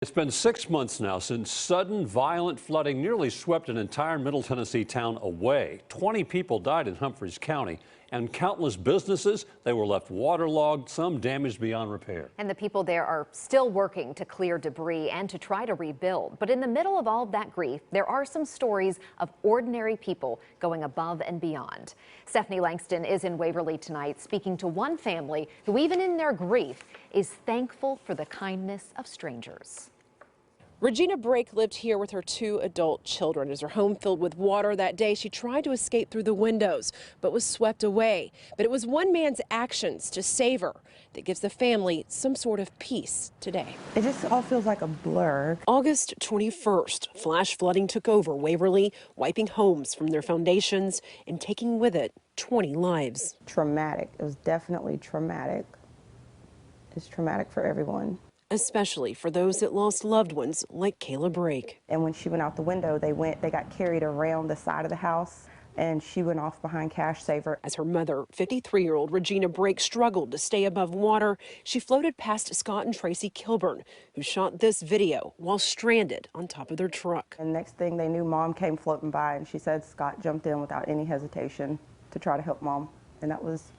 It's been 6 months now since sudden violent flooding nearly swept an entire Middle Tennessee town away. 20 people died in Humphries County, and countless businesses, they were left waterlogged, some damaged beyond repair. And the people there are still working to clear debris and to try to rebuild. But in the middle of all of that grief, there are some stories of ordinary people going above and beyond. Stephanie Langston is in Waverly tonight, speaking to one family who, even in their grief, is thankful for the kindness of strangers. Regina Brake lived here with her 2 adult children. As her home filled with water that day, she tried to escape through the windows, but was swept away. But it was one man's actions to save her that gives the family some sort of peace today. It just all feels like a blur. August 21st, flash flooding took over Waverly, wiping homes from their foundations and taking with it 20 lives. Traumatic. It was definitely traumatic. It's traumatic for everyone. Especially for those that lost loved ones like Kayla Brake. And when she went out the window, they got carried around the side of the house, and she went off behind Cash Saver. As her mother, 53-year-old Regina Brake, struggled to stay above water, she floated past Scott and Tracy Kilburn, who shot this video while stranded on top of their truck. And next thing they knew, Mom came floating by, and she said Scott jumped in without any hesitation to try to help Mom. And that was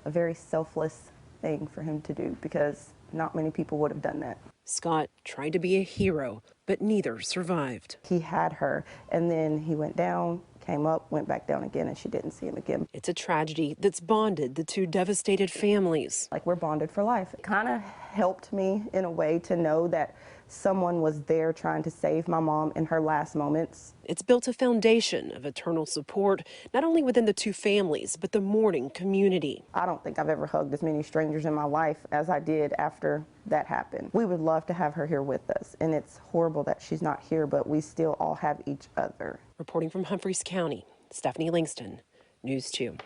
a very selfless thing for him to do, because not many people would have done that. Scott tried to be a hero, but neither survived. He had her, and then he went down, came up, went back down again, and she didn't see him again. It's a tragedy that's bonded the 2 devastated families. Like, we're bonded for life. It kind of helped me in a way to know that someone was there trying to save my mom in her last moments. It's built a foundation of eternal support, not only within the 2 families, but the mourning community. I don't think I've ever hugged as many strangers in my life as I did after that happened. We would love to have her here with us, and it's horrible that she's not here, but we still all have each other. Reporting from Humphries County, Stephanie Langston, News 2.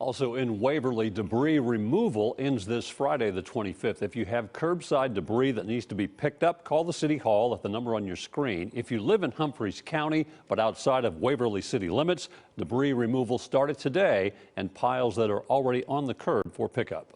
Also in Waverly, debris removal ends this Friday, the 25th. If you have curbside debris that needs to be picked up, call the City Hall at the number on your screen. If you live in Humphries County but outside of Waverly city limits, debris removal started today and piles that are already on the curb for pickup.